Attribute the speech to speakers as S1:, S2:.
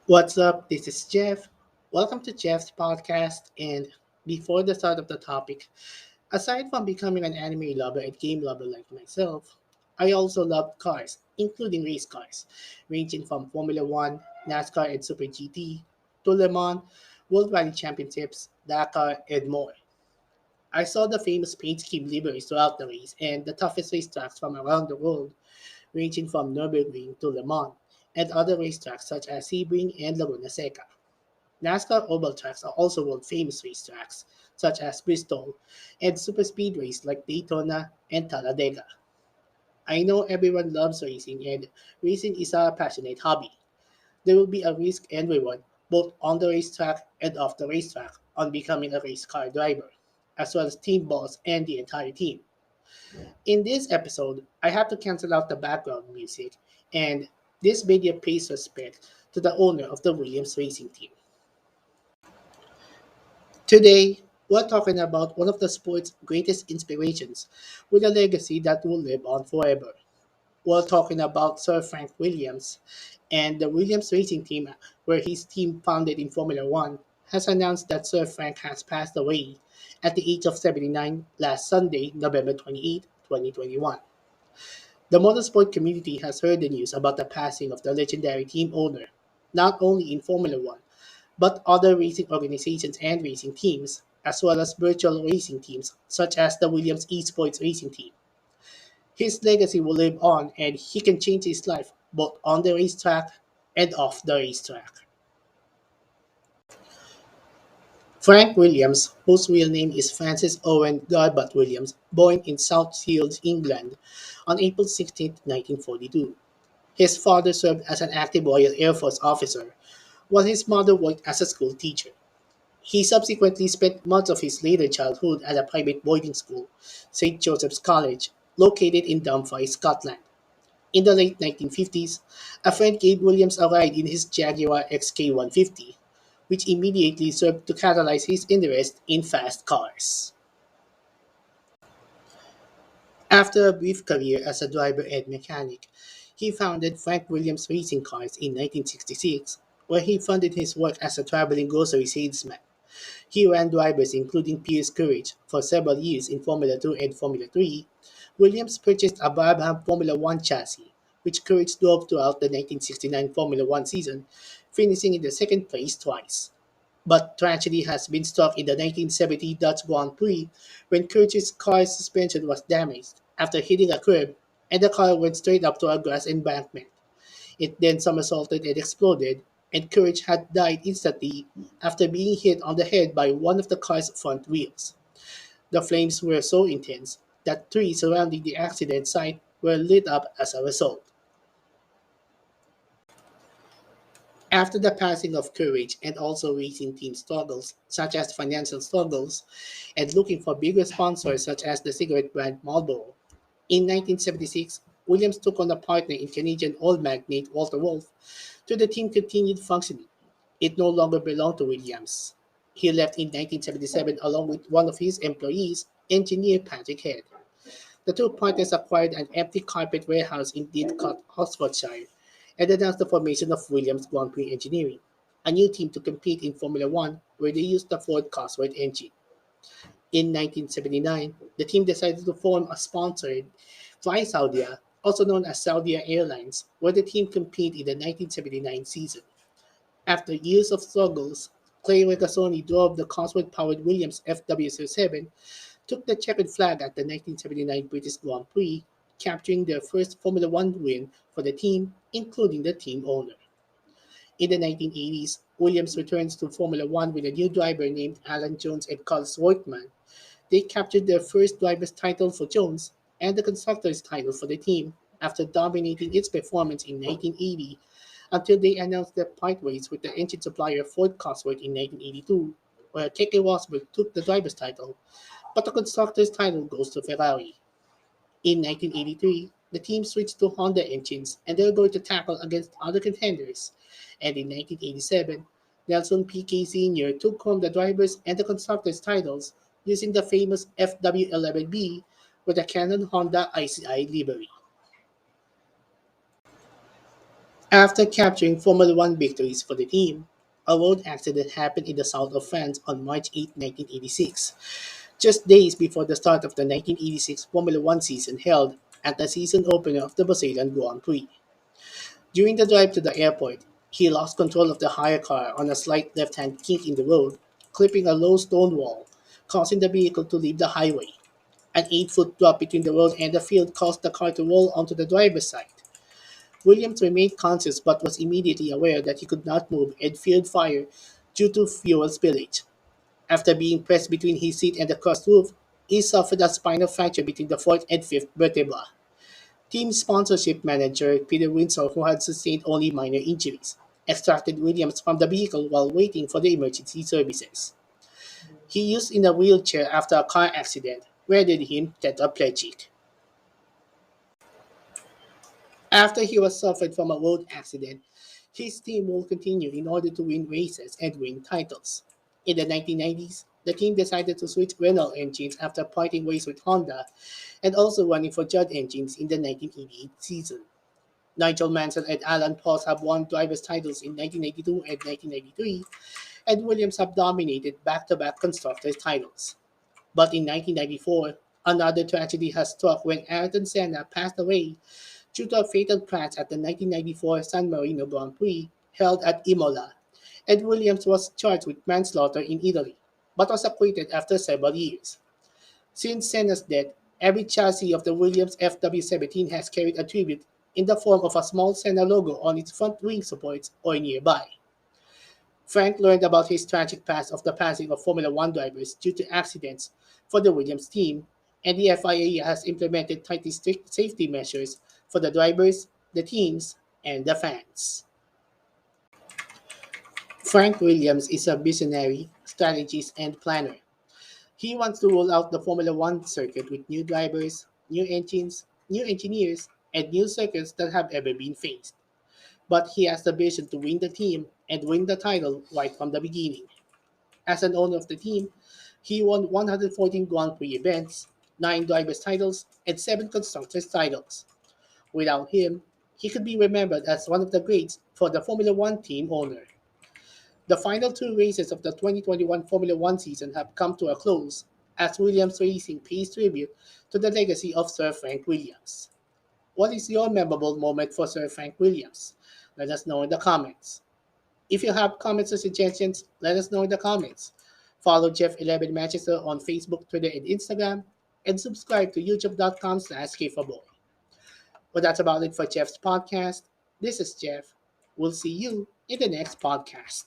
S1: What's up? This is Jeff. Welcome to Jeff's podcast. And before the start of the topic, aside from becoming an anime lover and game lover like myself, I also love cars, including race cars, ranging from Formula One, NASCAR, and Super GT to Le Mans, World Rally Championships, Dakar, and more. I saw the famous paint scheme liveries throughout the race and the toughest racetracks from around the world, ranging from Nürburgring to Le Mans, and other racetracks such as Sebring and Laguna Seca. NASCAR oval tracks are also world famous racetracks, such as Bristol, and superspeedways like Daytona and Talladega. I know everyone loves racing, and racing is a passionate hobby. There will be a risk and reward, both on the racetrack and off the racetrack, on becoming a race car driver, as well as team boss and the entire team. In this episode, I have to cancel out the background music, and this video pays respect to the owner of the Williams racing team. Today, we're talking about one of the sport's greatest inspirations with a legacy that will live on forever. We're talking about Sir Frank Williams and the Williams Racing Team, where his team, founded in Formula One, has announced that Sir Frank has passed away at the age of 79 last Sunday, November 28, 2021. The motorsport community has heard the news about the passing of the legendary team owner, not only in Formula One, but other racing organizations and racing teams, as well as virtual racing teams such as the Williams Esports Racing Team. His legacy will live on and he can change his life both on the racetrack and off the racetrack. Frank Williams, whose real name is Francis Owen Garbutt Williams, born in South Shields, England on April 16, 1942. His father served as an active Royal Air Force officer, while his mother worked as a school teacher. He subsequently spent much of his later childhood at a private boarding school, St. Joseph's College, located in Dumfries, Scotland. In the late 1950s, a friend gave Williams a ride in his Jaguar XK150, which immediately served to catalyze his interest in fast cars. After a brief career as a driver and mechanic, he founded Frank Williams Racing Cars in 1966, where he funded his work as a traveling grocery salesman. He ran drivers including Pierce Courage for several years in Formula 2 and Formula 3. Williams purchased a Brabham Formula 1 chassis, which Courage drove throughout the 1969 Formula 1 season, finishing in the second place twice. But tragedy has been struck in the 1970 Dutch Grand Prix when Courage's car's suspension was damaged after hitting a curb and the car went straight up to a grass embankment. It then somersaulted and exploded, and Courage had died instantly after being hit on the head by one of the car's front wheels. The flames were so intense that trees surrounding the accident site were lit up as a result. After the passing of Courage and also racing team struggles, such as financial struggles, and looking for bigger sponsors such as the cigarette brand Marlboro, in 1976, Williams took on a partner in Canadian oil magnate Walter Wolf, so the team continued functioning. It no longer belonged to Williams. He left in 1977 along with one of his employees, engineer Patrick Head. The two partners acquired an empty carpet warehouse in Didcot, Oxfordshire, and announced the formation of Williams Grand Prix Engineering, a new team to compete in Formula One where they used the Ford Cosworth engine. In 1979, the team decided to form a sponsored Fly Saudia, also known as Saudia Airlines, where the team competed in the 1979 season. After years of struggles, Clay Regazzoni drove the Cosworth-powered Williams FW07, took the checkered flag at the 1979 British Grand Prix, capturing their first Formula One win for the team, including the team owner. In the 1980s, Williams returns to Formula One with a new driver named Alan Jones and Carl Workman. They captured their first driver's title for Jones and the constructor's title for the team after dominating its performance in 1980 until they announced their part ways with the engine supplier Ford Cosworth in 1982, where Keke Rosberg took the driver's title, but the constructor's title goes to Ferrari. In 1983, the team switched to Honda engines and they were going to tackle against other contenders. And in 1987, Nelson Piquet Sr. took home the drivers and the constructors' titles using the famous FW11B with a Canon Honda ICI livery. After capturing Formula One victories for the team, a road accident happened in the south of France on March 8, 1986, just days before the start of the 1986 Formula One season held at the season opener of the Brazilian Grand Prix. During the drive to the airport, he lost control of the hire car on a slight left-hand kink in the road, clipping a low stone wall, causing the vehicle to leave the highway. An 8-foot drop between the road and the field caused the car to roll onto the driver's side. Williams remained conscious but was immediately aware that he could not move and feared fire due to fuel spillage. After being pressed between his seat and the cross roof, he suffered a spinal fracture between the fourth and fifth vertebra. Team sponsorship manager Peter Windsor, who had sustained only minor injuries, extracted Williams from the vehicle while waiting for the emergency services. He used in a wheelchair after a car accident rendered him tetraplegic. After he was suffered from a road accident, his team will continue in order to win races and win titles. In the 1990s, the team decided to switch Renault engines after parting ways with Honda and also running for Judd engines in the 1988 season. Nigel Mansell and Alan Prost have won drivers' titles in 1992 and 1993, and Williams have dominated back-to-back constructors' titles. But in 1994, another tragedy has struck when Ayrton Senna passed away due to a fatal crash at the 1994 San Marino Grand Prix held at Imola. Ed Williams was charged with manslaughter in Italy, but was acquitted after several years. Since Senna's death, every chassis of the Williams FW17 has carried a tribute in the form of a small Senna logo on its front wing supports or nearby. Frank learned about his tragic past of the passing of Formula One drivers due to accidents for the Williams team, and the FIA has implemented tightly strict safety measures for the drivers, the teams, and the fans. Frank Williams is a visionary, strategist, and planner. He wants to roll out the Formula One circuit with new drivers, new engines, new engineers, and new circuits that have ever been faced. But he has the vision to win the team and win the title right from the beginning. As an owner of the team, he won 114 Grand Prix events, 9 drivers' titles, and 7 constructors' titles. Without him, he could be remembered as one of the greats for the Formula One team owner. The final 2 races of the 2021 Formula One season have come to a close as Williams Racing pays tribute to the legacy of Sir Frank Williams. What is your memorable moment for Sir Frank Williams? Let us know in the comments. If you have comments or suggestions, let us know in the comments. Follow Jeff11 Manchester on Facebook, Twitter, and Instagram, and subscribe to youtube.com/KFaboy. Well, that's about it for Jeff's podcast. This is Jeff. We'll see you in the next podcast.